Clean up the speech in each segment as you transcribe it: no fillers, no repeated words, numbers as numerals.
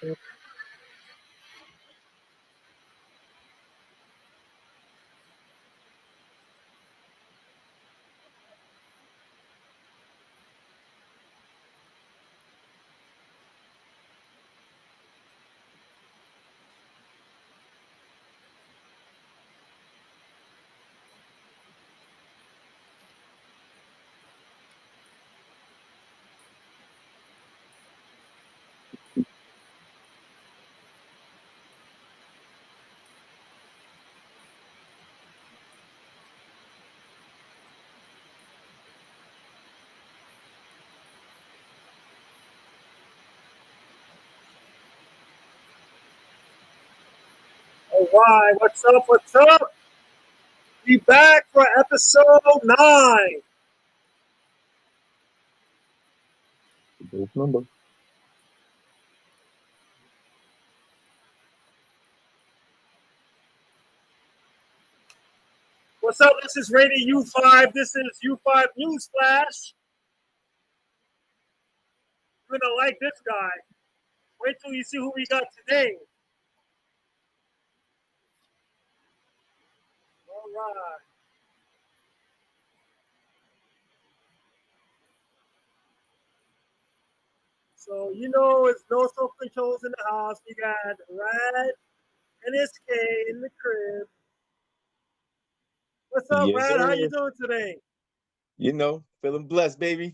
All right, what's up? What's up? We back for episode 9. Dope number. What's up? This is Radio U5. This is U5 News Flash. You're gonna like this guy. Wait till you see who we got today. All right. So you know it's no self controls in the house. We got Rad NSK in the crib. What's up, Yes, Rad? How you sir. doing today? Feeling blessed, baby.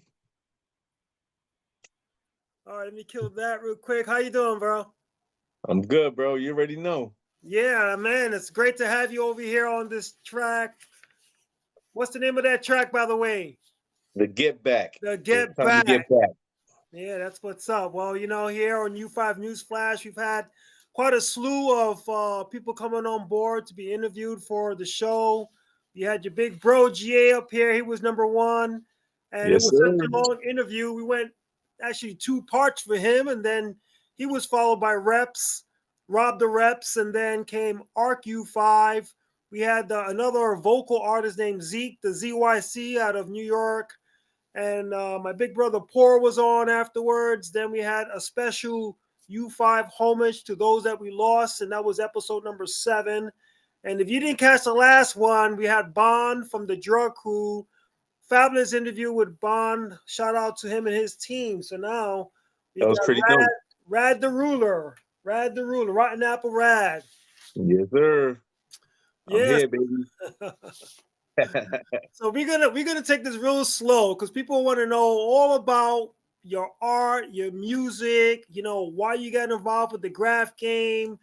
All right, let me kill that real quick. How you doing, bro? I'm good, bro. You already know. Yeah, man, it's great to have you over here on this track. What's the name of that track, by the way? The get back. The It's Get time to Back. get back. Yeah, that's what's up. Well, you know, here on U5 News Flash, we've had quite a slew of people coming on board to be interviewed for the show. You had your big bro GA up here. He was number one. And it Yes, was such sir. a long interview. We went actually 2 parts for him. And then he was followed by Reps, Rob the Reps, and then came Arc U5. We had another vocal artist named Zeke, the ZYC out of New York. And my big brother Poor was on afterwards. Then we had a special U5 homage to those that we lost, and that was episode number 7. And if you didn't catch the last one, we had Bond from the Drug Crew. Fabulous interview with Bond. Shout out to him and his team. So now we That got was pretty dope. Rad the Ruler, Rotten Apple Rad. Yes, sir. I'm Yes. here, baby. So we're gonna take this real slow because people want to know all about your art, your music, you know, why you got involved with the graph game.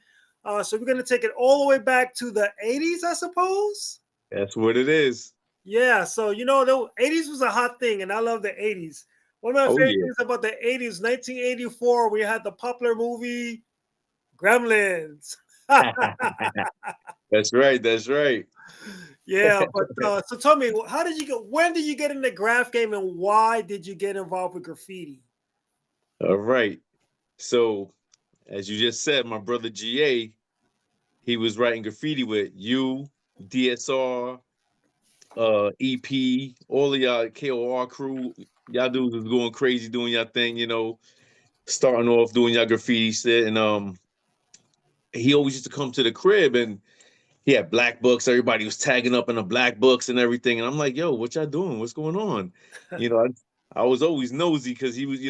So we're gonna take it all the way back to the 80s, I suppose. That's what it is. Yeah, so you know the 80s was a hot thing, and I love the 80s. One of my Oh, favorite yeah. things about the 80s, 1984, we had the popular movie Gremlins. That's right. That's right. Yeah, but so tell me, how did you get? When did you get in the graph game, and why did you get involved with graffiti? All right. So, as you just said, my brother GA, he was writing graffiti with you, DSR, EP, all of y'all KOR crew. Y'all dudes was going crazy doing y'all thing, starting off doing y'all graffiti shit. And he always used to come to the crib and he had black books. Everybody was tagging up in the black books and everything. And I'm like, yo, what y'all doing? What's going on? You know, I was always nosy because he was,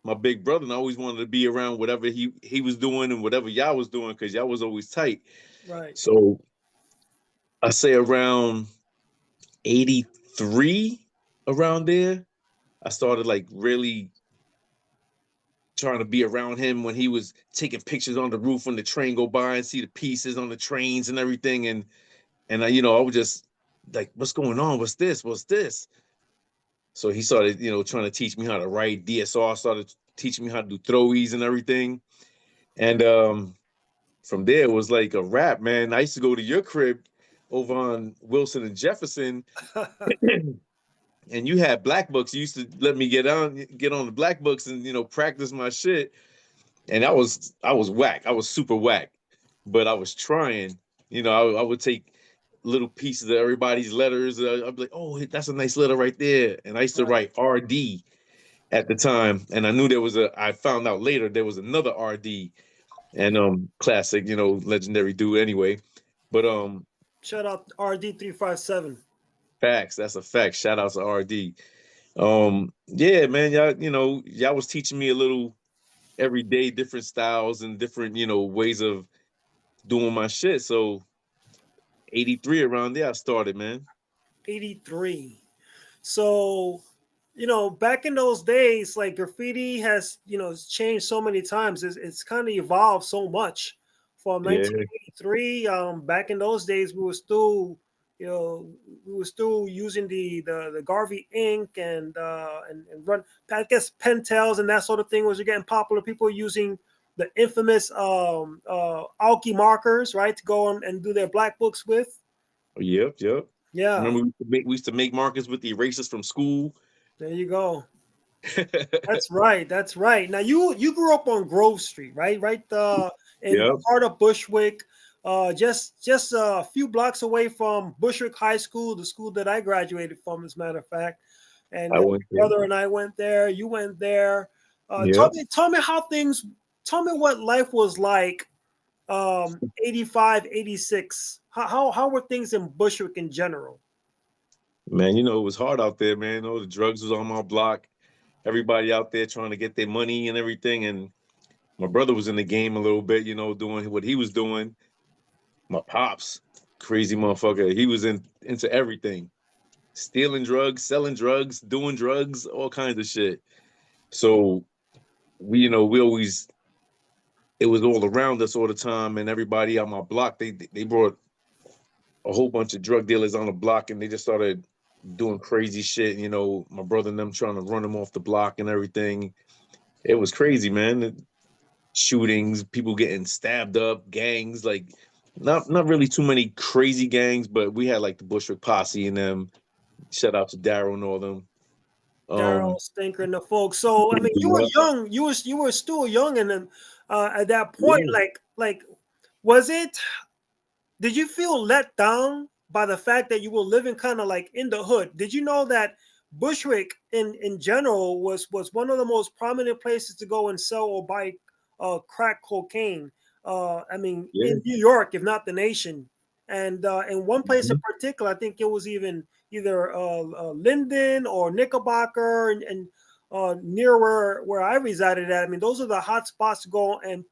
my big brother, and I always wanted to be around whatever he was doing and whatever y'all was doing because y'all was always tight. Right. So I say around 83, around there, I started like really trying to be around him when he was taking pictures on the roof when the train go by and see the pieces on the trains and everything. And I was just like, what's going on? What's this? What's this? So he started, trying to teach me how to write. DSR started teaching me how to do throwies and everything. And from there it was like a wrap, man. I used to go to your crib over on Wilson and Jefferson, and you had black books. You used to let me get on the black books and practice my shit. And I was whack. I was super whack, but I was trying. I would take little pieces of everybody's letters. I'd be like, oh, that's a nice letter right there. And I used to Right. write RD. at the time, and I knew there was I found out later there was another RD, and classic, legendary dude anyway. But Shout out RD357. facts, that's a fact. Shout out to RD. Yeah, man, y'all was teaching me a little every day, different styles and different, ways of doing my shit. So 83 around there I started, man. 83. So, back in those days, like graffiti has, it's changed so many times. It's kind of evolved so much. From Yeah, 1983, back in those days, you know, we were still using the Garvey ink and run. I guess Pentels and that sort of thing was getting popular. People using the infamous Alki markers, right, to go on and do their black books with. yep. Yeah, Remember we used to make markers with the erasers from school. there you go. That's right. That's right. Now you grew up on Grove Street, right? Right in the Yep, heart of Bushwick, just a few blocks away from Bushwick High School, the school that I graduated from, as a matter of fact. And I my went there. brother and I went there. You went there. Yep. Tell me how things. Tell me what life was like. 85, 86. How were things in Bushwick in general? Man, it was hard out there, man. The drugs was on my block. Everybody out there trying to get their money and everything. And my brother was in the game a little bit, doing what he was doing. My pops, crazy motherfucker. He was into everything. Stealing drugs, selling drugs, doing drugs, all kinds of shit. So we always it was all around us all the time, and everybody on my block, they brought a whole bunch of drug dealers on the block, and they just started doing crazy shit. My brother and them trying to run them off the block and everything. It was crazy, man. Shootings, people getting stabbed up, gangs, like not really too many crazy gangs, but we had like the Bushwick Posse and them. Shout out to Daryl and all them. Daryl Um, Stinker and the folks. So I mean, you were yeah, young. You were still young, and then at that point, yeah, like was it? Did you feel let down by the fact that you were living kind of like in the hood? Did you know that Bushwick in general was one of the most prominent places to go and sell or buy crack cocaine? I mean, yeah. in New York, if not the nation. And in one place in Mhm. particular, I think it was even either Linden or Knickerbocker, and near where I resided at. I mean, those are the hot spots to go and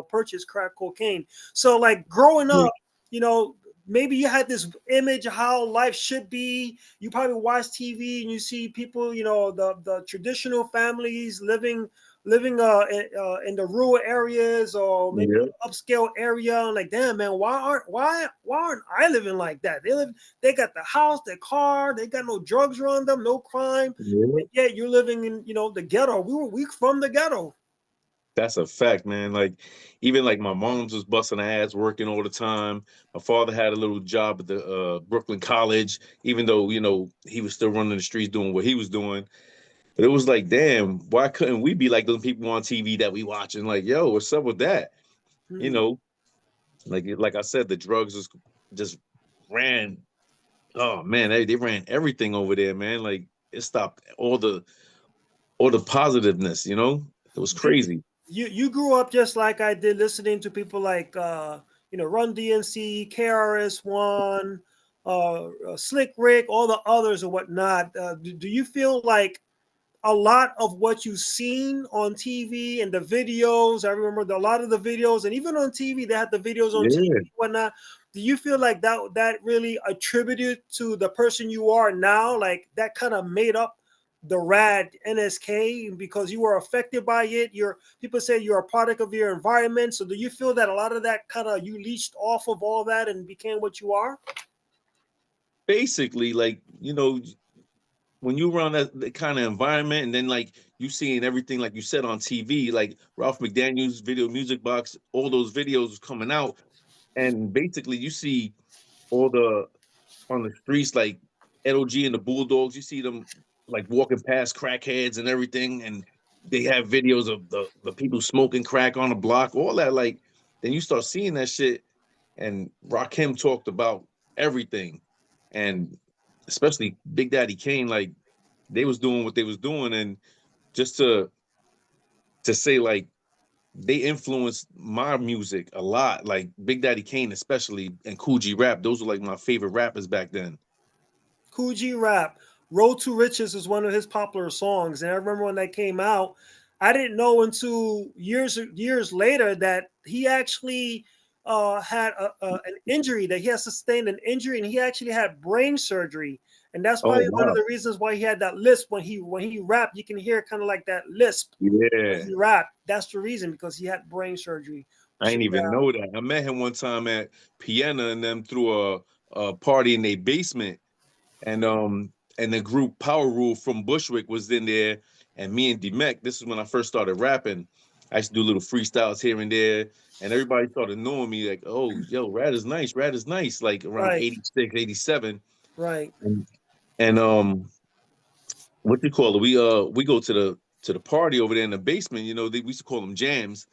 purchase crack cocaine. So, like growing Yeah, up, you know, maybe you had this image of how life should be. You probably watch TV and you see people, the traditional families living in the rural areas or maybe yeah, upscale area. I'm like, damn man, why aren't I living like that? They got the house, their car, they got no drugs around them, no crime, yeah. and yet you're living in the ghetto. We from the ghetto. That's a fact, man. Like, even like my mom's was busting her ass working all the time. My father had a little job at the Brooklyn College, even though he was still running the streets doing what he was doing. But it was like, damn, why couldn't we be like those people on TV that we watching? Like, yo, what's up with that? You Hmm. know, like I said, the drugs just ran. Oh man, they ran everything over there, man. Like it stopped all the positiveness. It was Did crazy. you grew up just like I did, listening to people like Run DNC, KRS-One, Slick Rick, all the others and whatnot. Do you feel like a lot of what you've seen on TV and the videos? I remember a lot of the videos, and even on TV, they had the videos on TV Yeah. and whatnot. Do you feel like that really attributed to the person you are now? Like that kind of made up the Rad NSK because you were affected by it. People say you're a product of your environment. So do you feel that a lot of that kind of you leached off of all that and became what you are? Basically, like, when you around that kind of environment, and then like you seeing everything like you said on TV, like Ralph McDaniel's Video Music Box, all those videos coming out, and basically you see all the on the streets like LOG and the Bulldogs, you see them like walking past crackheads and everything, and they have videos of the people smoking crack on the block, all that. Like, then you start seeing that shit, and Rakim talked about everything, and especially Big Daddy Kane, like they was doing what they was doing, and just to say like they influenced my music a lot, like Big Daddy Kane especially, and Kool G Rap. Those were like my favorite rappers back then. Kool G Rap, Road to Riches is one of his popular songs, and I remember when that came out. I didn't know until years later that he actually had an injury, that he had sustained an injury, and he actually had brain surgery, and that's Oh probably one of wow. the reasons why he had that lisp when he rapped. You can hear kind of like that lisp when Yeah. he rapped. That's the reason, because he had brain surgery. I So didn't yeah, even know that. I met him one time at Piena and them through a party in their basement. And the group Power Rule from Bushwick was in there, and me and D-Mec, this is when I first started rapping. I used to do little freestyles here and there, and everybody started knowing me like, oh, yo, Rad is nice, Rad is nice, like around right, 86, 87. right. And what you call it? We go to the party over there in the basement, we used to call them jams.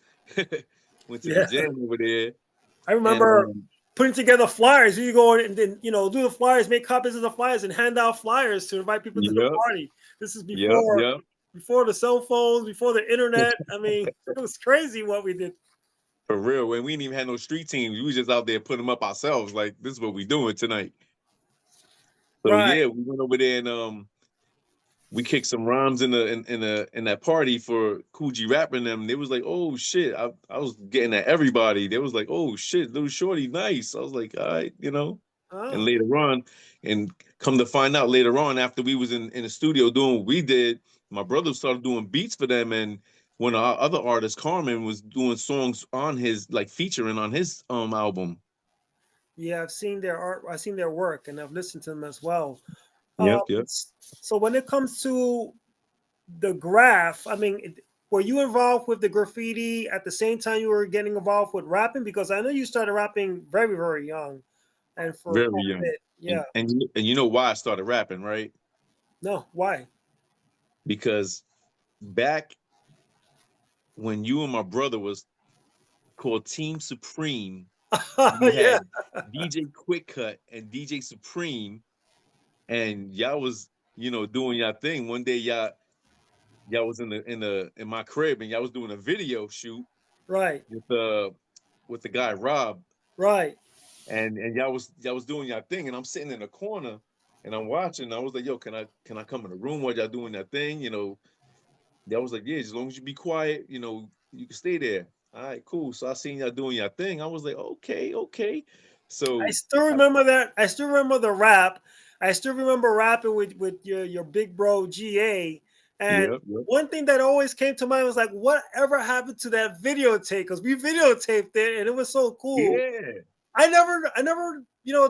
Went to the Yeah, jam over there, I and remember putting together flyers. You go in and then do the flyers, make copies of the flyers, and hand out flyers to invite people to the yep, party. This is yep, before yep. the cell phones, before the internet. I mean, it was crazy what we did. For real, when we didn't even have no street teams, we was just out there putting them up ourselves. Like, this is what we doing tonight. So Right. yeah, we went over there and we kicked some rhymes in that party for Kool G rapping them. They was like, oh shit, I was getting at everybody. They was like, oh shit, little shorty, nice. I was like, all right, And Oh, later on, and come to find out later on, after we was in the studio doing what we did, my brother started doing beats for them, and one of our other artists, Carmen, was doing songs on his, like, featuring on his album. yeah. I've seen their art. I've seen their work, and I've listened to them as well. Yep, yep. So when it comes to the graff, I mean, were you involved with the graffiti at the same time you were getting involved with rapping? Because I know you started rapping very, very young, and for Very quite a young. bit. And Yeah. you know why I started rapping, right? No, why? Because back when you and my brother was called Team Supreme, you Yeah. had DJ Quick Cut and DJ Supreme, and y'all was, doing y'all thing. One day y'all was in my crib, and y'all was doing a video shoot Right. with the guy Rob, Right. and y'all was doing y'all thing, and I'm sitting in the corner and I'm watching. I was like, yo, can I come in the room while y'all doing that thing? Y'all was like, yeah, as long as you be quiet, you can stay there. All right, cool. So I seen y'all doing your thing. I was like, okay, okay. I So still remember that. I still remember the rap. I still remember rapping with your big bro GA. And yeah, yeah, one thing that always came to mind was like, whatever happened to that videotape? Because we videotaped it and it was so cool. yeah, I never,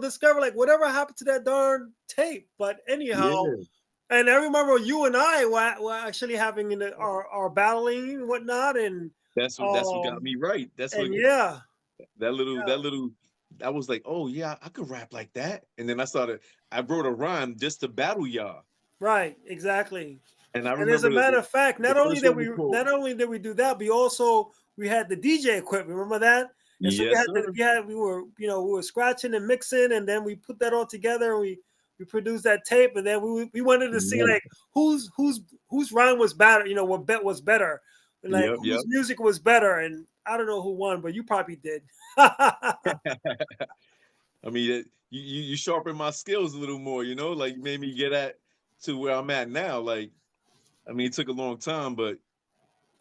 discovered like whatever happened to that darn tape. But anyhow, yeah. and I remember you and I were actually having our battling and whatnot, That's what got me right. That's what and yeah, that little I was like, oh yeah, I could rap like that. And then I wrote a rhyme just to battle y'all. right, exactly. And I And as a remember matter of fact, the first one was called. not only did we do that, we had the DJ equipment. Remember that? And so Yes, sir. we were scratching and mixing, and then we put that all together, and we produced that tape, and then we wanted to see Yep, like whose rhyme was better, what bet was better, and like yep, yep. whose music was better, and I don't know who won, but you probably did. I mean, you sharpen my skills a little more, like you made me get to where I'm at now. Like, I mean, it took a long time, but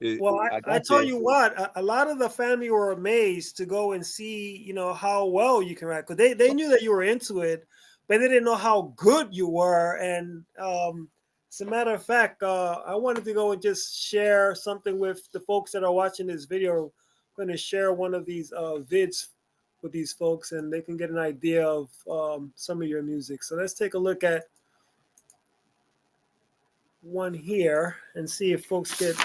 Well, I I got tell there. you what, a lot of the family were amazed to go and see, how well you can rap, because they knew that you were into it, but they didn't know how good you were. And as a matter of fact, I wanted to go and just share something with the folks that are watching this video. I'm going to share one of these vids with these folks, and they can get an idea of some of your music. So let's take a look at one here and see if folks get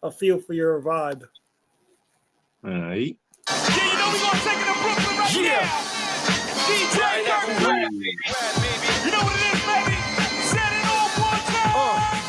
a feel for your vibe. All right. Yeah, we gonna take it to Brooklyn right now. DJ Rad, baby. You know what it is, baby? Set it off one time.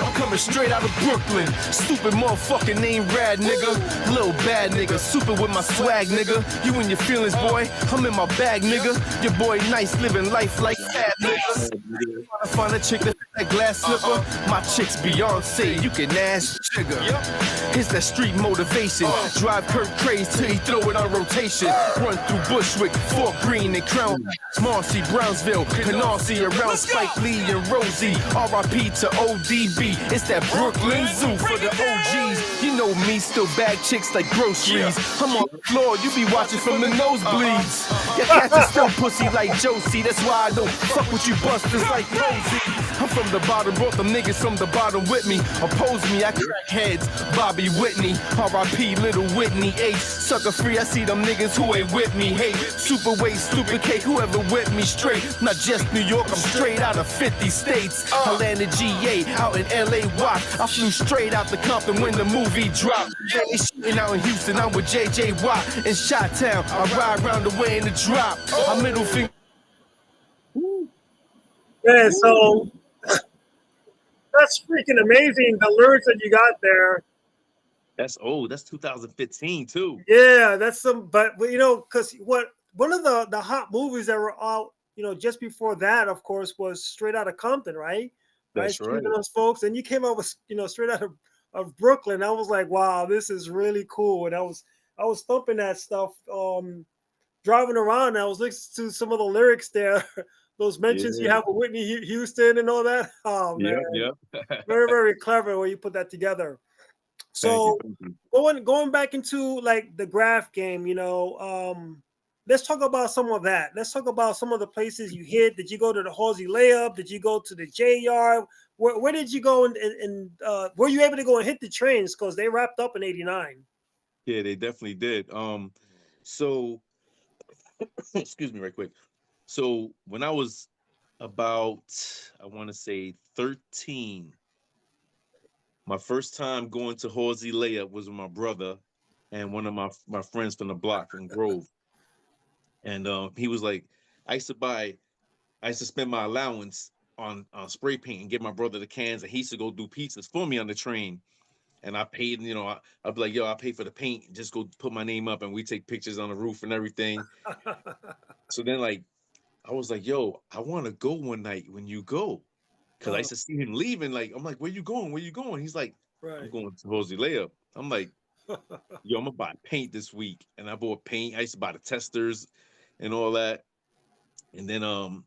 I'm coming Super straight out of Brooklyn. Stupid motherfucking name Rad, nigga. Little bad nigga. Super with my swag, nigga. You and your feelings, boy. I'm in my bag, nigga. Your boy nice, living life like fat niggas. Trying to find a chick that fit that glass slipper. My chick's Beyonce. You can ask Jigga. It's that street motivation. Drive Kurt craze till he throw it on rotation. Run through Bushwick, Fort Greene and Crown. Marcy, Brownsville, Canarsie, around Spike Lee and Rosie. R.I.P. to ODB. It's that Brooklyn Zoo for the OGs. You know me, still bag chicks like groceries. I'm on the floor, you be watching from the nosebleeds. Your cats are still pussy like Josie. That's why I don't fuck with you busters like Rosie. I'm from the bottom, brought them niggas from the bottom with me. Oppose me, I crack heads. Bobby Whitney, R.I.P. Little Whitney H. Sucker free, I see them niggas who ain't with me. Hey, super weight, stupid cake, whoever with me straight. Not just New York, I'm straight out of 50 states. I landed GA out in LA Watt. I flew straight out the Compton when the movie dropped. They shooting out in Houston, I'm with JJ Watt. In Chi-Town, I ride around the way in the drop. I middle finger. Yeah, so that's freaking amazing. The lyrics that you got there. That's old. That's 2015 too. Yeah, that's some. But you know, because one of the hot movies that were out, you know, just before that, of course, was Straight Outta Compton, right? That's right. Those folks, and you came out with, you know, Straight Out of Brooklyn. I was like, wow, this is really cool. And I was thumping that stuff, driving around. And I was listening to some of the lyrics there. Those mentions you have with Whitney Houston and all that. Oh man, Yep. very, very clever when you put that together. So going back into like the graff game, you know, let's talk about some of that. Let's talk about some of the places you hit. Did you go to the Halsey layup? Did you go to the J yard? Where did you go and were you able to go and hit the trains because they wrapped up in '89? Yeah, they definitely did. So excuse me, right quick. So when I was about, I want to say 13, my first time going to Halsey layup was with my brother and one of my friends from the block from Grove. And he was like, I used to spend my allowance on spray paint and give my brother the cans, and he used to go do pizzas for me on the train. And I paid, you know, I'd be like, yo, I pay for the paint, just go put my name up, and we take pictures on the roof and everything. So then, like, I was like, yo, I want to go one night when you go. Because I used to see him leaving. Like, I'm like, where you going? Where you going? He's like, I'm going to Halsey layup. I'm like, yo, I'm going to buy paint this week. And I bought paint. I used to buy the testers and all that. And then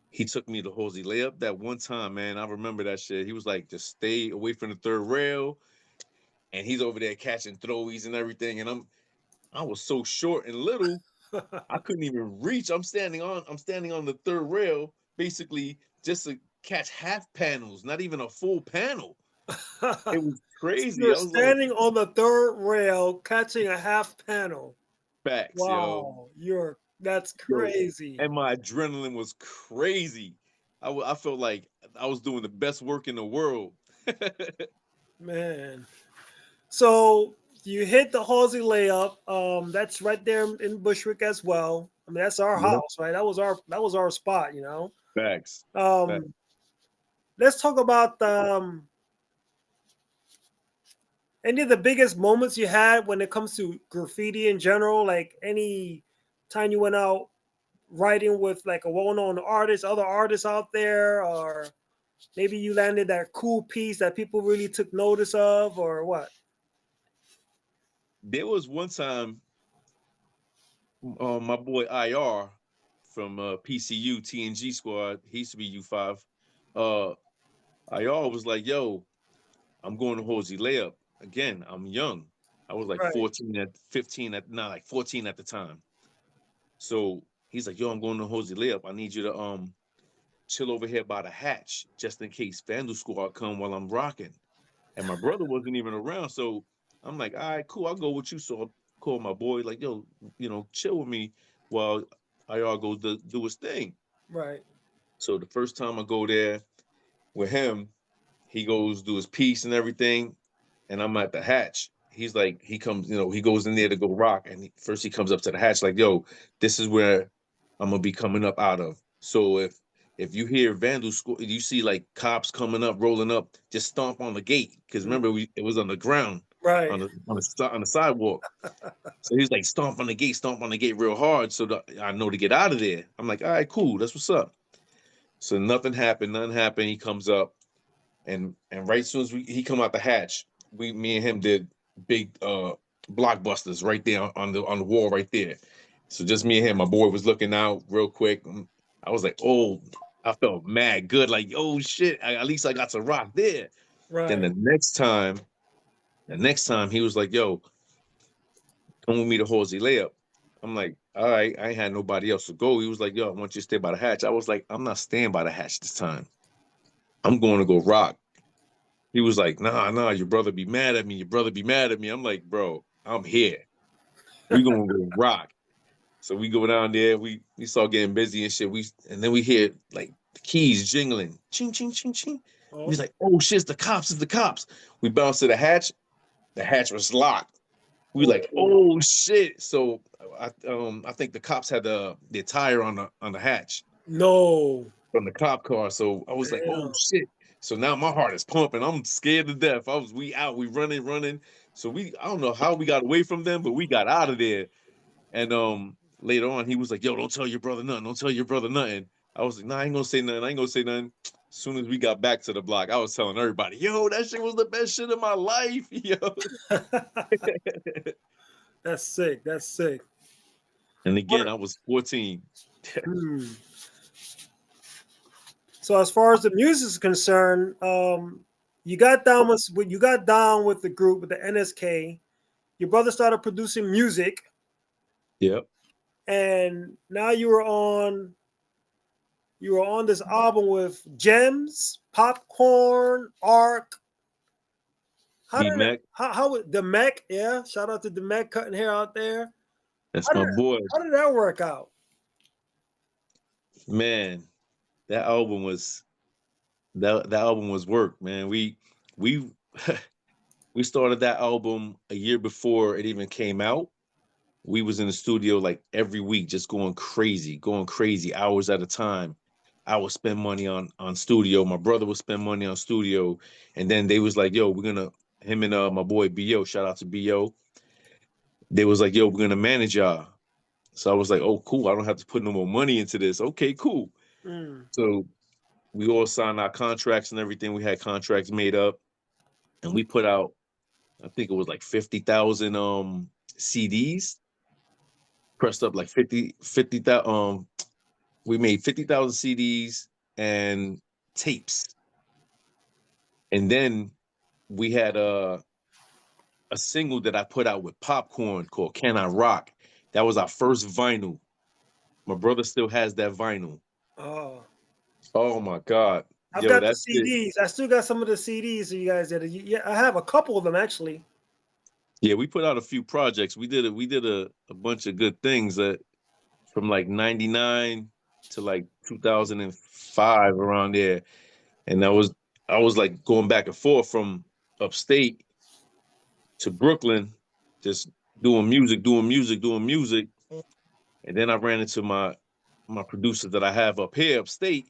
he took me to Halsey layup that one time, man. I remember that shit. He was like, just stay away from the third rail. And he's over there catching throwies and everything. And I was so short and little, I couldn't even reach. I'm standing on the third rail, basically just to catch half panels, not even a full panel. It was crazy. You're I was standing like, on the third rail, catching a half panel. facts, Wow, that's crazy. And my adrenaline was crazy. I felt like I was doing the best work in the world. Man. So you hit the Halsey layup. That's right there in Bushwick as well. I mean, that's our house, right? That was our spot, you know. Facts. Let's talk about any of the biggest moments you had when it comes to graffiti in general. Like any time you went out writing with like a well-known artist, other artists out there, or maybe you landed that cool piece that people really took notice of, or what? There was one time, my boy IR from PCU TNG squad, he used to be U5. IR was like, yo, I'm going to Halsey layup. Again, I'm young. I was like 14 at 15 at like 14 at the time. So he's like, yo, I'm going to Halsey layup. I need you to chill over here by the hatch just in case Vandal Squad come while I'm rocking. And my brother wasn't even around. So I'm like, all right, cool, I'll go with you. So I called my boy, like, yo, you know, chill with me while IR goes to do his thing. Right. So the first time I go there with him, he goes do his piece and everything, and I'm at the hatch. He's like, he comes, you know, he goes in there to go rock, and first he comes up to the hatch like, yo, this is where I'm gonna be coming up out of. So if if you hear vandal score, you see like cops coming up, rolling up, just stomp on the gate. Because remember, it was on the ground, Right. on the sidewalk. So he's like stomp on the gate real hard, so that I know to get out of there. I'm like, all right, cool, that's what's up. So nothing happened. He comes up, and right as soon as he come out the hatch, me and him did big blockbusters right there on the wall right there. So just me and him. My boy was looking out real quick. I was like, oh, I felt mad good. Like, oh shit, at least I got to rock there. Right. Then the next time he was like, yo, come with me to Halsey layup. I'm like, all right, I ain't had nobody else to go. He was like, yo, I want you to stay by the hatch. I was like, I'm not staying by the hatch this time. I'm going to go rock. He was like, nah, your brother be mad at me. I'm like, bro, I'm here. We gonna go rock. So we go down there. We start getting busy and shit. And then we hear like the keys jingling, ching ching ching ching. Oh. He's like, oh shit, it's the cops. We bounce to the hatch. The hatch was locked. We like, oh shit. So I think the cops had their tire on the hatch. No. From the cop car. So I was like, oh shit. So now my heart is pumping. I'm scared to death. We running. So I don't know how we got away from them, but we got out of there. And later on, he was like, yo, don't tell your brother nothing. I was like, nah, I ain't gonna say nothing. As soon as we got back to the block, I was telling everybody, yo, that shit was the best shit of my life, yo. That's sick. And again, I was 14. So as far as the music is concerned, you got down with the group with the NSK. Your brother started producing music. Yep. And now you were on this album with Gems, Popcorn, Arc. How the Mech? Yeah, shout out to the Mech cutting hair out there. That's my boy. How did that work out? Man, that album was work, man. We started that album a year before it even came out. We was in the studio like every week, just going crazy, hours at a time. I would spend money on studio. My brother would spend money on studio. And then they was like, yo, him and my boy B.O., shout out to B.O. They was like, yo, we're going to manage y'all. So I was like, oh, cool. I don't have to put no more money into this. Okay, cool. So we all signed our contracts and everything. We had contracts made up. And we put out, I think it was like 50,000 CDs. Pressed up like 50,000. We made 50,000 CDs and tapes. And then we had a single that I put out with Popcorn called Can I Rock? That was our first vinyl. My brother still has that vinyl. Oh my God. I've got the CDs. I still got some of the CDs that you guys did. Yeah, I have a couple of them actually. Yeah, we put out a few projects. We did a bunch of good things from like 99 to like 2005 around there. And I was like going back and forth from upstate to Brooklyn, just doing music. And then I ran into my producer that I have up here upstate,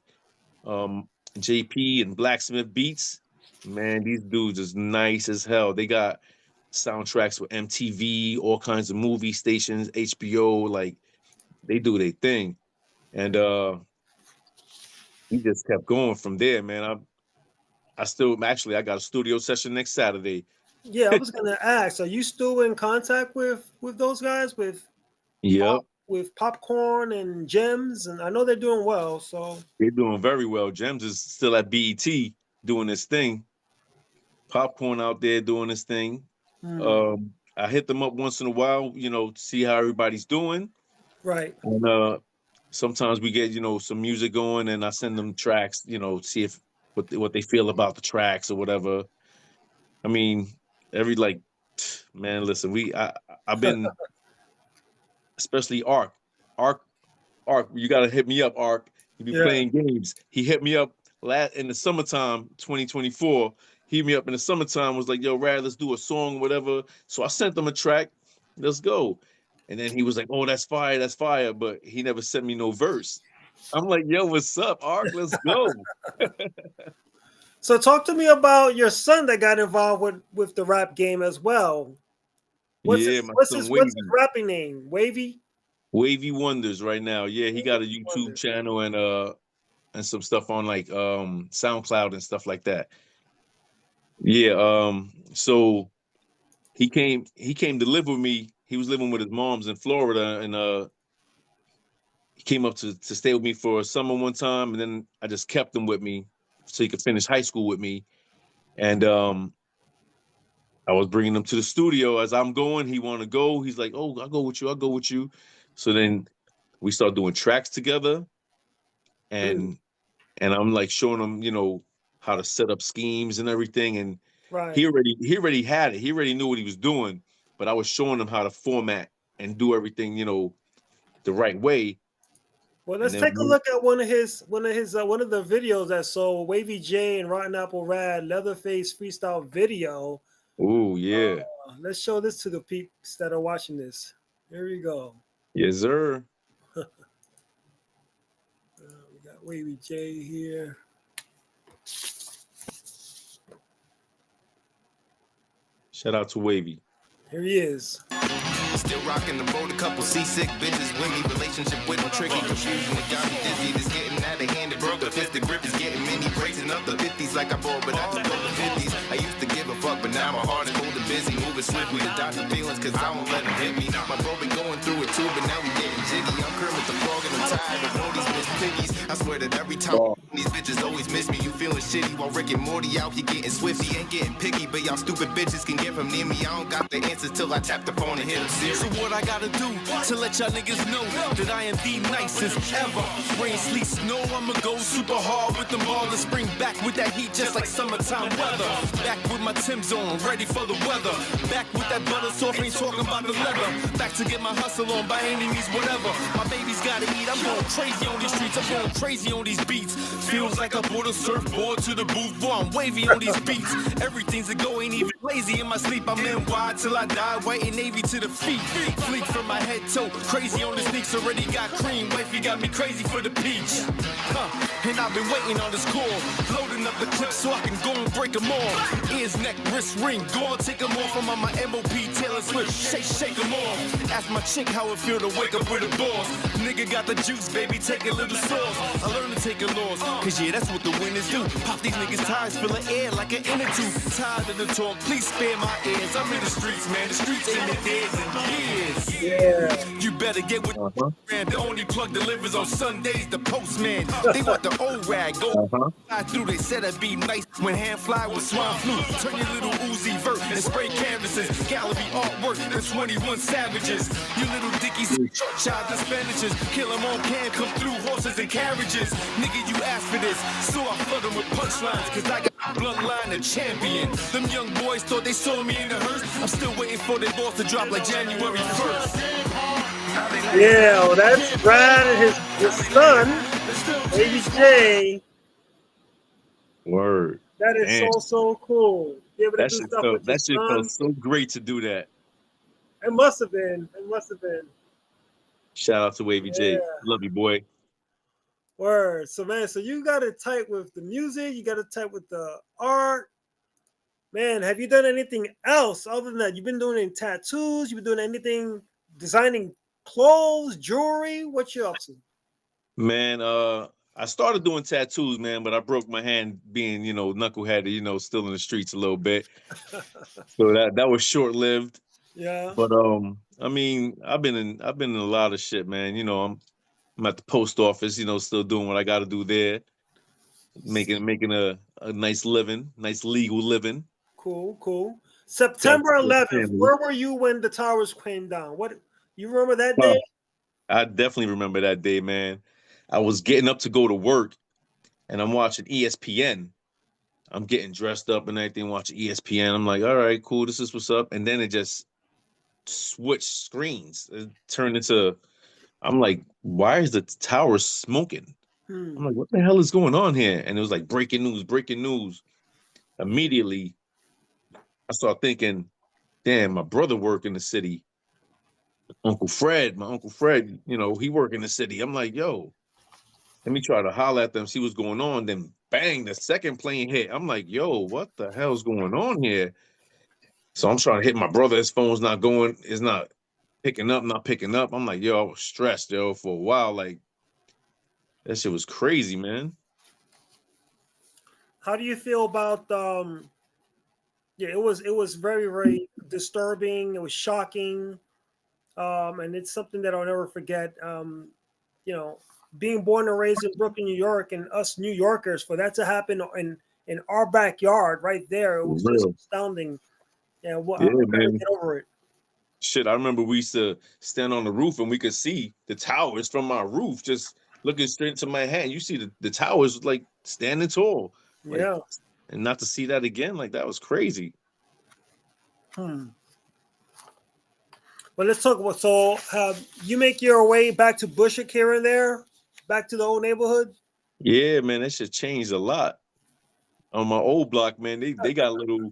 JP and Blacksmith Beats. Man, these dudes is nice as hell. They got soundtracks with MTV, all kinds of movie stations, HBO, like they do their thing. And we just kept going from there, man. I got a studio session next Saturday. Yeah, I was gonna ask, are you still in contact with those guys with Popcorn and Gems? And I know they're doing well, so they're doing very well. Gems is still at BET doing his thing. Popcorn out there doing his thing. I hit them up once in a while, to see how everybody's doing. Right. And sometimes we get, some music going, and I send them tracks, see if what they feel about the tracks or whatever. I mean, man, listen, I've been, especially Arc, you gotta hit me up, Arc. You be playing games. He hit me up in the summertime, 2024. He hit me up in the summertime, was like, yo, Rad, let's do a song, whatever. So I sent him a track, let's go. And then he was like, oh, that's fire. But he never sent me no verse. I'm like, yo, what's up, Ark? Let's go. So talk to me about your son that got involved with the rap game as well. What's Yeah, his my what's son his what's his Wavy. rapping name? Wavy? Wavy Wonders right now. Yeah, he got a Wavy YouTube Wonder. channel and some stuff on like SoundCloud and stuff like that. Yeah, so he came to live with me. He was living with his mom's in Florida, and he came up to stay with me for a summer one time, and then I just kept him with me so he could finish high school with me. And I was bringing him to the studio as I'm going. He wanted to go. He's like, "Oh, I'll go with you. I'll go with you." So then we start doing tracks together, Mm, and I'm like showing him, how to set up schemes and everything. And he right. already had it. He already knew what he was doing, but I was showing him how to format and do everything, the right way. Well, And let's then take a look at one of the videos that saw Wavy J and Rotten Apple Rad Leatherface freestyle video. oh yeah, Let's show this to the peeps that are watching this. Here we go. yes sir. We got Wavy J here. Shout out to Wavy. Here he is. Still rocking the boat, a couple seasick bitches with me. Relationship with them tricky, confusion that got me dizzy. This getting out of hand, it broke the fist. The grip is getting many breaking up the 50s like I bought, but I just broke the 50s. I used to give a fuck, but now my heart is cold and busy. Moving swiftly to dodge the feelings, cause I won't let them hit me. My bro been going through it too, but now we getting jiggy. I'm Kermit the Frog and I'm tired of all these Miss Piggies. I swear that every time these bitches always miss me. You feeling shitty while Rick and Morty out here getting swifty. Ain't getting picky, but y'all stupid bitches can get from near me. I don't got the answers till I tap the phone and hit them serious. So what I gotta do to let y'all niggas know that I am the nicest ever. Rain, sleet, snow, I'ma go super hard with them all and spring back with that heat just like summertime weather. Back with my Tim's on, ready for the weather. Back with that butter soft, ain't talking about the leather. Back to get my hustle on by any means, whatever. My baby's gotta eat, I'm going crazy on these streets, I'm going crazy on these beats. Feels like I brought a surfboard to the booth, boy, I'm wavy on these beats. Everything's a go, ain't even lazy in my sleep. I'm in wide till I die, white and navy to the feet. Fleek from my head toe, crazy on the sneaks, already got cream. Wifey got me crazy for the peach. And I've been waiting on this call, loading up the clips so I can go and break them off. Ears, neck, wrist, ring, go and take them off. I'm on my MOP, Taylor Swift, shake them off. Ask my chick how it feel to wake up with a boss. Nigga got the juice, baby, take a little sauce. I learned to take a loss, cause yeah, that's what the winners do. Pop these niggas' tires, fill the air like an inner tube. Tired of the talk, please spare my ears. I'm in the streets, man, the streets ain't been dead in years. Yeah. You better get with the only plug delivers on Sundays, the postman. They want the old rag, go fly through. They said it'd be nice when hand fly with swine flu. Turn your little Uzi vert and spray canvases. Gallery artwork, the 21 savages. You little dickies, child expenditures. Kill them on can, come through horses and carriages. Nigga, you asked for this, so I flood them with punchlines. Cause I got a bloodline of champion. Them young boys thought they saw me in the hearse. I'm still waiting for their balls to drop like January 1st. Yeah, well, that's Rad and his son, Wavy J. Word. That is Man, so cool. Be able to that do shit stuff felt with your son. so great to do that. It must have been. It must have been. Shout out to Wavy J. Yeah. Love you, boy. Word. So man, so you got it tight with the music, you got it tight with the art. Man, have you done anything else other than that? You've been doing any tattoos? You've been doing anything designing clothes, jewelry? What you up to? Man, I started doing tattoos, man, but I broke my hand being, knuckleheaded, still in the streets a little bit. So that was short lived. Yeah. But I mean, I've been in a lot of shit, man. I'm at the post office, still doing what I got to do there, making a nice living, nice legal living. Cool. September 11th. Where were you when the towers came down? What you remember that day? I definitely remember that day, man. I was getting up to go to work, and I'm watching ESPN. I'm getting dressed up and everything, watching ESPN. I'm like, all right, cool, this is what's up. And then it just switched screens. It turned into, I'm like, why is the tower smoking? I'm like, what the hell is going on here? And it was like breaking news. Immediately, I started thinking, damn, my brother work in the city. My Uncle Fred, he work in the city. I'm like, yo, Let me try to holler at them, see what's going on. Then bang, the second plane hit. I'm like, yo, what the hell's going on here? So I'm trying to hit my brother. His phone's not going, it's not not picking up. I'm like, yo, I was stressed, yo, for a while. Like, that shit was crazy, man. How do you feel about yeah, it was very, very disturbing. It was shocking. And it's something that I'll never forget. You know, being born and raised in Brooklyn, New York, and us New Yorkers, for that to happen in our backyard right there, it For was just real. astounding. Yeah, well, Yeah, I'll never man. get over it. Shit, I remember we used to stand on the roof and we could see the towers from my roof, just looking straight into my hand. You see the towers like standing tall. Like, Yeah. and not to see that again, like that was crazy. Hmm. But let's talk about, so you make your way back to Bushwick here and there, back to the old neighborhood. Yeah, man, that shit changed a lot. On my old block, man, they got little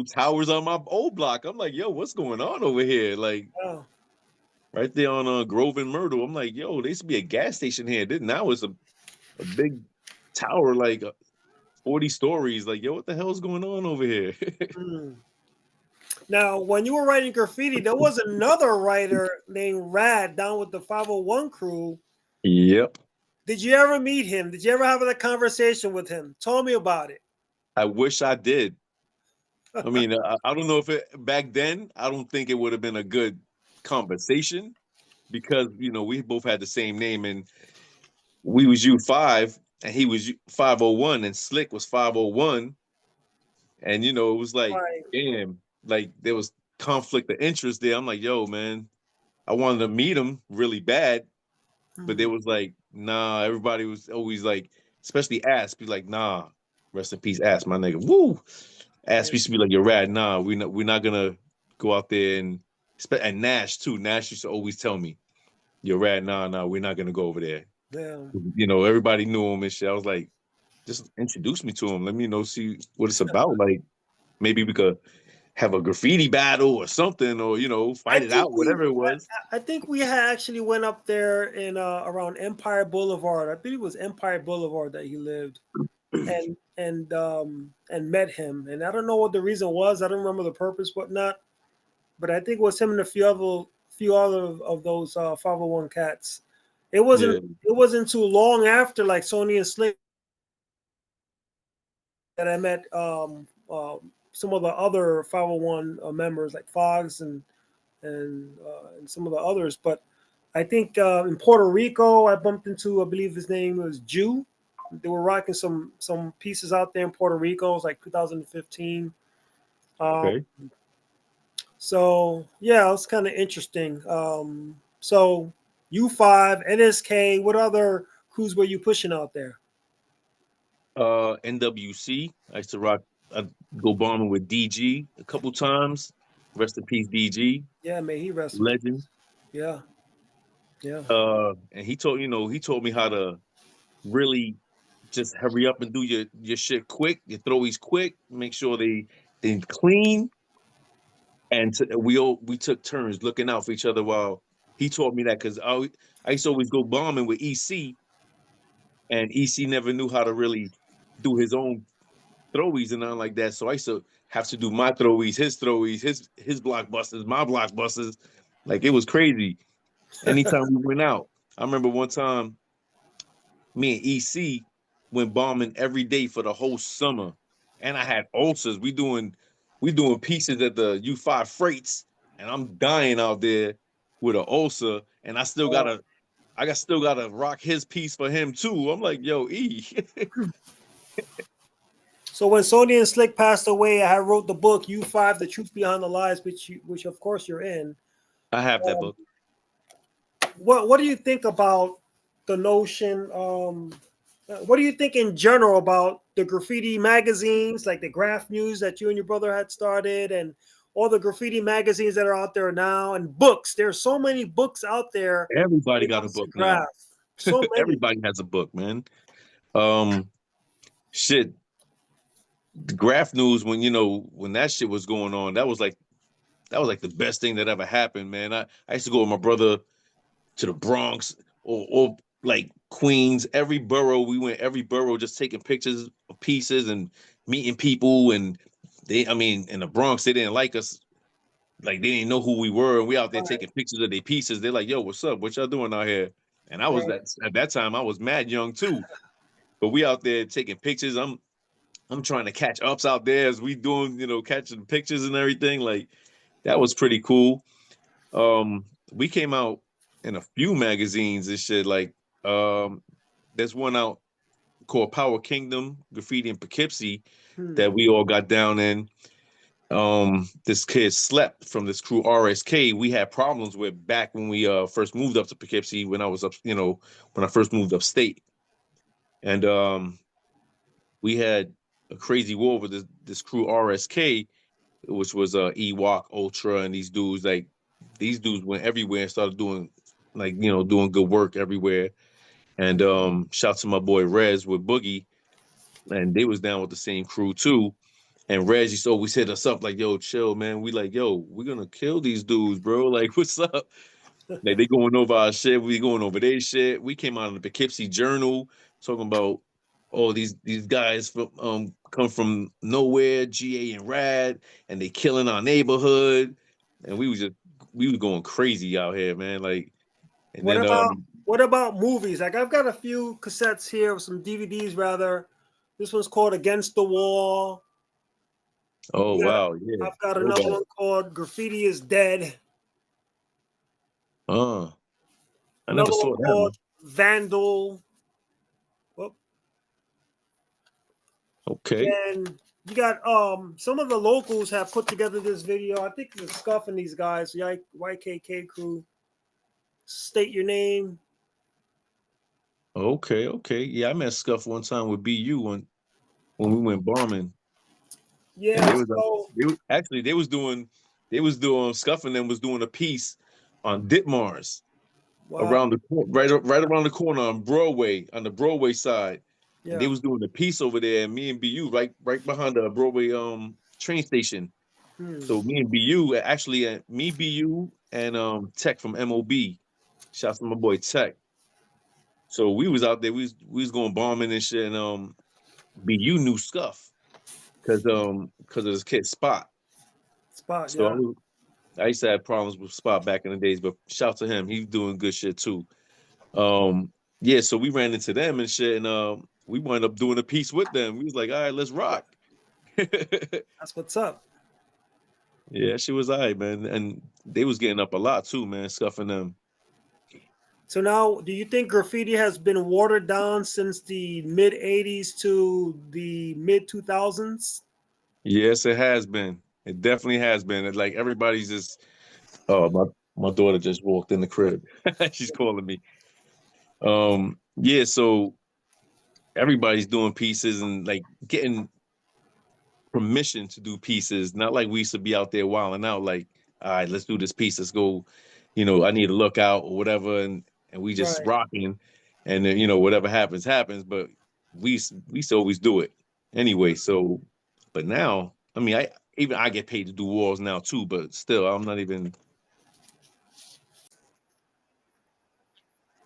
towers on my old block. I'm like, yo, what's going on over here? Like Oh, right there on Grove and Myrtle. I'm like, yo, there used to be a gas station here. Now it's a big tower, like 40 stories. Like, yo, what the hell's going on over here? hmm. Now, when you were writing graffiti, there was another writer named Rad down with the 501 crew. Yep. Did you ever meet him? Did you ever have a conversation with him? Tell me about it. I wish I did. I mean, I don't know if back then, I don't think it would have been a good conversation because, we both had the same name and we was U5 and he was 501 and Slick was 501. And, it was like, Right. damn, like there was conflict of interest there. I'm like, yo, man, I wanted to meet him really bad. But there was like, nah, everybody was always like, especially Ass, be like, nah, rest in peace, Ass, my nigga. Woo! Ass used to be like, you're Rad, nah, we're not gonna go out there and Nash too. Nash used to always tell me, you're Rad, nah, we're not gonna go over there. Yeah. Everybody knew him and shit. I was like, just introduce me to him. Let me see what it's about. Like maybe we could have a graffiti battle or something, or I fight it think out, whatever it was. I think we had actually went up there in around Empire Boulevard. I think it was Empire Boulevard that he lived, and met him. And I don't know what the reason was. I don't remember the purpose, whatnot. But I think it was him and a few other of those 501 cats. It wasn't Yeah. it wasn't too long after, like Sony and Slick, that I met some of the other 501 members like Fogs and some of the others. But I think in Puerto Rico, I bumped into, I believe his name was Jew. They were rocking some pieces out there in Puerto Rico. It was like 2015. Okay. So yeah, it was kind of interesting. So U5, NSK, what other crews were you pushing out there? NWC. I used to rock. I'd go bombing with DG a couple times. Rest in peace, DG, Yeah, may he rest in legend. peace. Yeah, yeah. And he told me how to really just hurry up and do your shit quick, your throwies quick. Make sure they clean. And we took turns looking out for each other while he taught me that because I used to always go bombing with EC, and EC never knew how to really do his own throwies and nothing like that. So I used to have to do my throwies, his blockbusters, my blockbusters. Like it was crazy. Anytime we went out, I remember one time me and EC went bombing every day for the whole summer, and I had ulcers. We doing pieces at the U5 freights, and I'm dying out there with an ulcer, and still gotta rock his piece for him too. I'm like, yo, E. So when Sony and Slick passed away, I wrote the book U5: The Truth Behind the Lies, which of course you're in. I have that book. What do you think about the notion? What do you think in general about the graffiti magazines, like the Graff News that you and your brother had started, and all the graffiti magazines that are out there now, and books? There's so many books out there. Everybody got a book now. Graff. So many. Everybody has a book, man. Shit. The Graph News, when that shit was going on, that was like the best thing that ever happened, man. I used to go with my brother to the Bronx or like Queens, every borough. We went every borough just taking pictures of pieces and meeting people. And I mean, in the Bronx, they didn't like us. Like they didn't know who we were. And we out there taking pictures of their pieces. They're like, yo, what's up? What y'all doing out here? And I was at that time, I was mad young too. But we out there taking pictures. I'm trying to catch ups out there as we doing, catching pictures and everything. Like that was pretty cool. We came out in a few magazines and shit. Like there's one out called Power Kingdom Graffiti in Poughkeepsie that we all got down in. This kid slept from this crew RSK. We had problems with back when we first moved up to Poughkeepsie when I was up, when I first moved upstate. And we had a crazy war with this crew RSK, which was Ewok, Ultra, and these dudes. Like these dudes went everywhere and started doing doing good work everywhere. And shout to my boy Rez with Boogie, and they was down with the same crew too. And Rez used to always hit us up like, yo, chill, man. We like, yo, we're gonna kill these dudes, bro. Like, what's up? Like they going over our shit, we going over their shit. We came out in the Poughkeepsie Journal talking about these guys come from nowhere, GA and Rad, and they killing our neighborhood. And we was going crazy out here, man. Like, and what about movies? Like I've got a few cassettes here, some DVDs rather. This one's called Against the Wall. Oh wow, yeah. I've got another one called Graffiti is Dead. I never saw that one. Vandal. Whoop. Okay. And you got some of the locals have put together this video. I think it's Scuff and these guys, the YKK crew. State your name. Okay. Yeah, I met Scuff one time with BU when we went bombing. Yeah, they was doing Scuff and them was doing a piece on Ditmars around the right around the corner on Broadway, on the Broadway side. Yeah. And they was doing a piece over there, and me and BU right behind the Broadway train station. So me and BU actually me, BU, and Tech from MOB. Shouts to my boy Tech. So we was out there, we was going bombing and shit, and BU knew Scuff because of this kid Spot. So I used to have problems with Spot back in the days, but shout to him, he's doing good shit too. Yeah, so we ran into them and shit, and we wound up doing a piece with them. We was like, all right, let's rock. That's what's up. Yeah, she was all right, man, and they was getting up a lot too, man, Scuffing them. So now, do you think graffiti has been watered down since the mid 80s to the mid 2000s? Yes, it has been. It definitely has been. Like everybody's just, my daughter just walked in the crib. She's calling me. Yeah, so everybody's doing pieces and like getting permission to do pieces. Not like we used to be out there wilding out like, all right, let's do this piece. Let's go, I need to look out or whatever. And we just rocking, and then, whatever happens. But we used to always do it anyway. So, but now, I mean, I get paid to do walls now too, but still, I'm not even.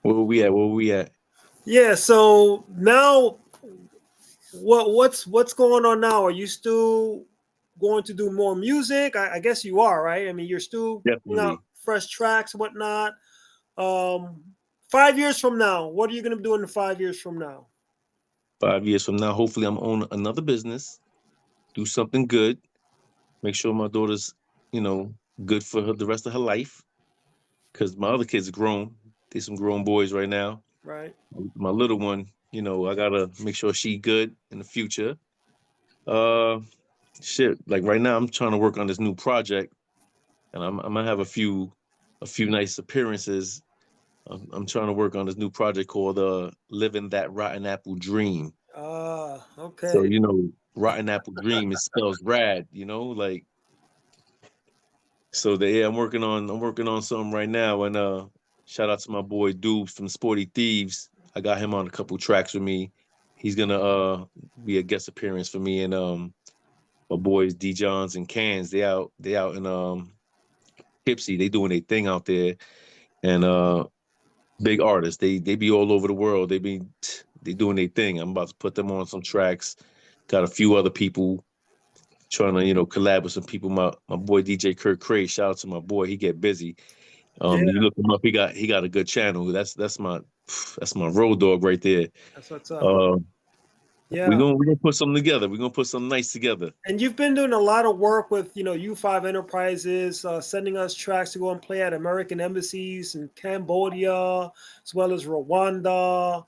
Where we at? Yeah. So now, what's going on now? Are you still going to do more music? I guess you are, right? I mean, you're still putting out fresh tracks, whatnot. 5 years from now, what are you going to be doing in 5 years from now? 5 years from now, hopefully I'm on another business, do something good, make sure my daughter's, good for the rest of her life. Because my other kids are grown. They're some grown boys right now. Right. My little one, I got to make sure she good in the future. Shit, like right now I'm trying to work on this new project, and I'm going to have a few nice appearances. I'm trying to work on this new project called Living That Rotten Apple Dream. Okay. So, Rotten Apple Dream, it spells rad, like. So I'm working on something right now, and shout out to my boy Dubes from Sporty Thieves. I got him on a couple tracks with me. He's gonna be a guest appearance for me, and my boys D Johns and Cans. They out in Poughkeepsie. They doing their thing out there, and big artists. They be all over the world. They doing their thing. I'm about to put them on some tracks. Got a few other people trying to, collab with some people. My boy DJ Kurt Cray, shout out to my boy. He get busy. Yeah, You look him up. He got a good channel. That's my road dog right there. that's what's up. Uh, we're Yeah. gonna we're gonna put something together. We're gonna put something nice together. And you've been doing a lot of work with, U5 Enterprises, sending us tracks to go and play at American embassies in Cambodia, as well as Rwanda.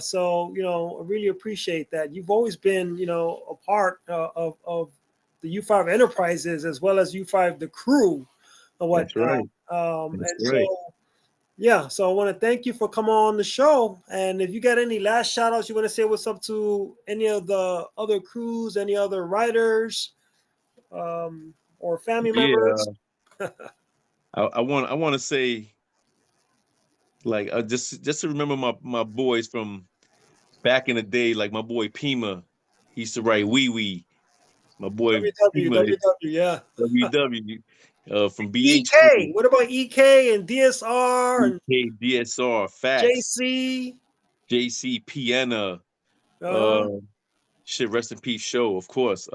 So, I really appreciate that. You've always been, a part of the U5 Enterprises as well as U5 the crew and That's whatnot. right. That's And right. so, yeah, so I want to thank you for coming on the show. And if you got any last shout outs, you want to say what's up to any of the other crews, any other writers, or family Yeah. members? I want to say, like, just to remember my boys from back in the day, like my boy Pima. He used to write Wee Wee. My boy WW, Pima, WW, yeah. WW, from BH EK, Crew, what about EK and DSR and EK, DSR, Facts, JC? JC, Piana, Uh-huh. uh, shit, rest in peace, show, of course.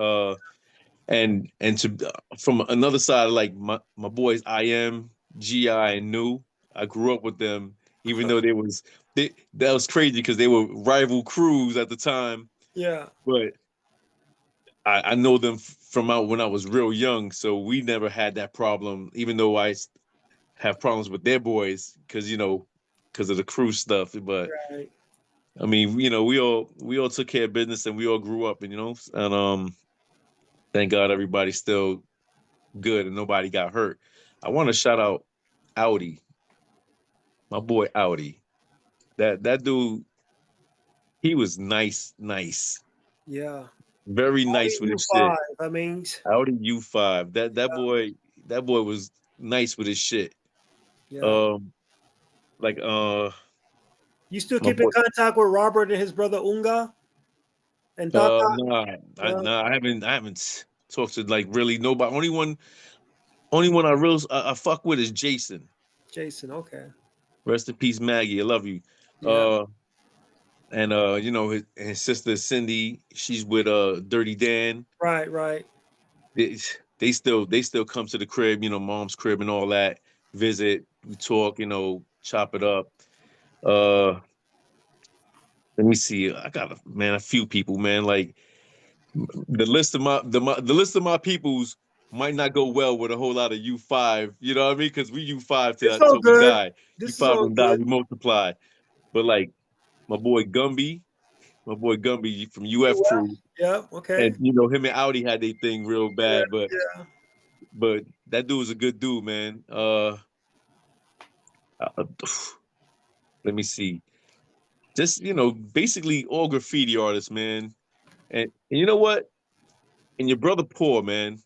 And to from another side, like my boys, IM, GI, and New. I grew up with them, even though that was crazy because they were rival crews at the time. Yeah. But I know them from out when I was real young, so we never had that problem. Even though have problems with their boys because of the crew stuff. But Right. I mean, we all took care of business and we all grew up, and thank God everybody's still good and nobody got hurt. I want to shout out Audi, my boy Audi. That dude, he was nice, Yeah. very Audi nice with his shit. U5. I mean, Audi U5. That boy was nice with his shit. yeah. Um, like You still my keep in boy. contact with Robert and his brother Unga and Tata? Nah, No? I haven't talked to like really nobody. Only one I fuck with is Jason. Jason, okay. Rest in peace, Maggie. I love you. Yeah. Uh, and his sister Cindy, she's with Dirty Dan. Right, right. They still come to the crib, mom's crib and all that. Visit, we talk, chop it up. Uh, let me see. I got a few people, man. Like the list of my peoples might not go well with a whole lot of U5. You know what I mean? Because we U5 It's till all till we good. die. This is U5 all don't die, good. we multiply. But like my boy Gumby, from UF UF. Crew, Yeah, okay. and him and Audi had their thing real Yeah, bad, but yeah. but that dude was a good dude, man. Uh, let me see. Just basically all graffiti artists, man. And you know what? And your brother Poor, man.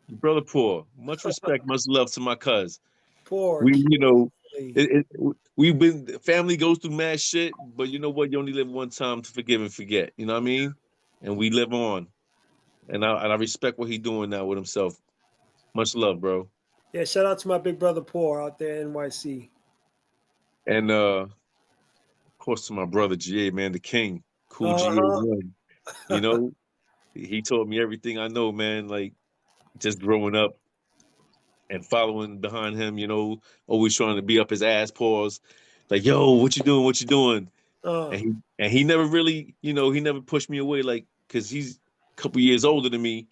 Your brother Poor. Much respect, much love to my cuz. Poor We, Kelly. we've been family goes through mad shit, but you know what? You only live one time to forgive and forget. You know what I mean? And we live on. And I respect what he's doing now with himself. Much love, bro. Yeah, shout out to my big brother Poor out there in NYC. And of course to my brother GA, man, the king, cool Uh-huh. GA1. You know, he told me everything I know, man. Like just growing up and following behind him, always trying to be up his ass paws, like, yo, what you doing? What you doing? Uh, And he never really, he never pushed me away, like, cause he's a couple years older than me,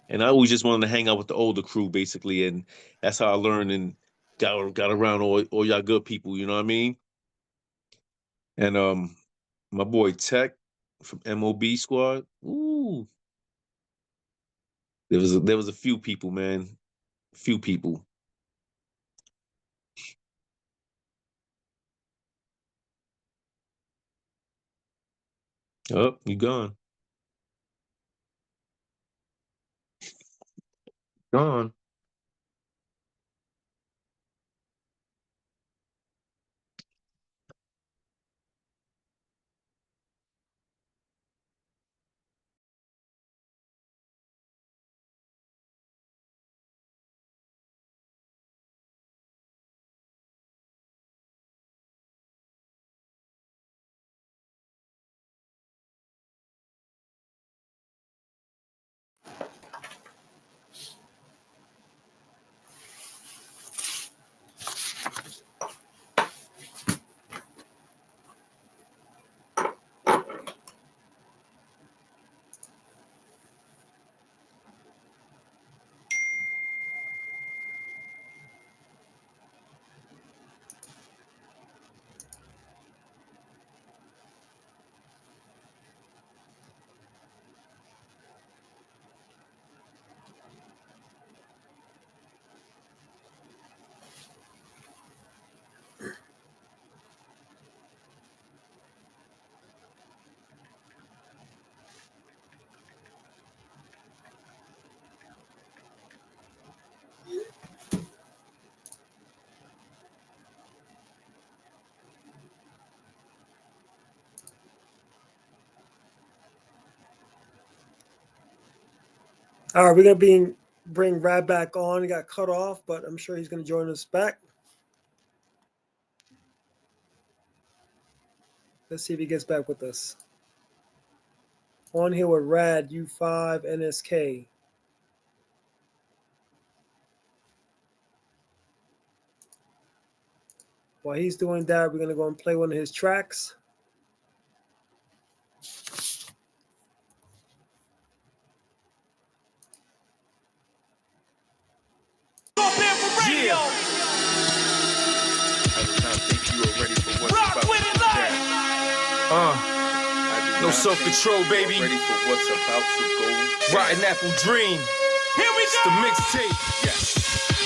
and I always just wanted to hang out with the older crew, basically, and that's how I learned and got around all y'all good people. You know what I mean? And my boy Tech from MOB Squad. Ooh, there was a few people, man, few people. Oh, you gone, gone. All right, we're gonna bring Rad back on. He got cut off, but I'm sure he's gonna join us back. Let's see if he gets back with us. On here with Rad U5 NSK. While he's doing that, we're gonna go and play one of his tracks. Radio. I did not think you were ready for what's Rock about with to it live. no self-control, baby. Ready for what's about to go. Rotten Apple Dream. Here we It's go. the mixtape. Yes.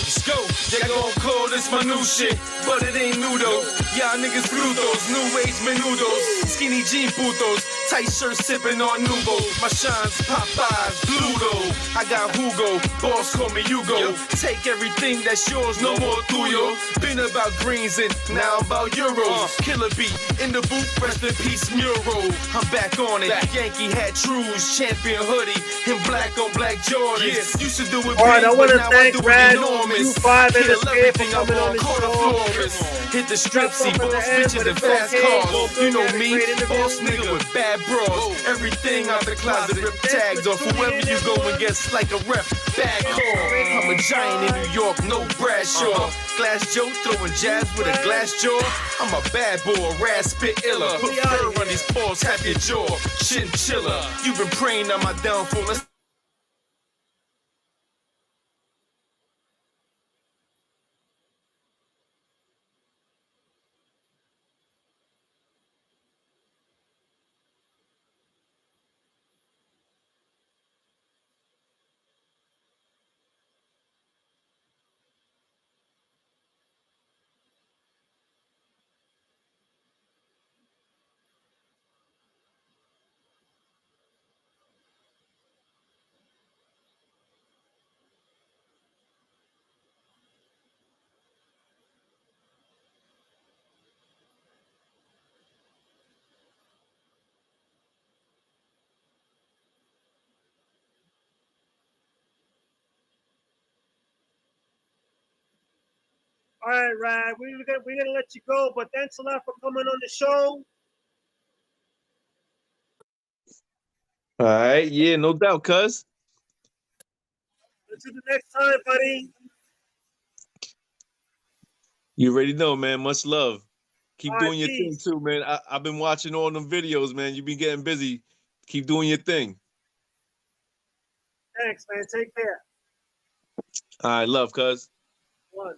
Let's go. They gon' call this my new shit, but it ain't new though. Y'all niggas flew those new age menudos, skinny jean putos, tight shirt sipping on Nuvo. My shines Popeyes, Bluto. I got Hugo, boss call me Hugo. Take everything that's yours, no more tuyo. Been about greens and now about euros. Killer beat in the booth, rest in peace mural. I'm back on it. Yankee hat, trues, champion hoodie, and black on black Jordans. Used to do it All right, big, I want but to now thank I do Rad it enormous. U5 Kill NSK for everything I'm coming on on, the call the show. florist. Hit the strip, see Up at the boss end, bitches but and it's fast okay. cars. Well, You know good, me, great interview. boss nigga with bad bras. Everything out the closet, rip tags off whoever you go and gets like a ref. Bad call. I'm a giant in New York, no Bradshaw. Glass Joe throwing jabs with a glass jaw. I'm a bad boy, Rad spit illa. Put fur on these paws, tap your jaw. Chinchilla. You've been praying on my downfall. Let's All right, Rad, we're gonna let you go, but thanks a lot for coming on the show. All right, yeah, no doubt, cuz. Until the next time, buddy. You already know, man. Much love. Keep All right, doing your thing peace. too, man. I've been watching all them videos, man. You've been getting busy. Keep doing your thing. Thanks, man. Take care. All right, love, cuz. One.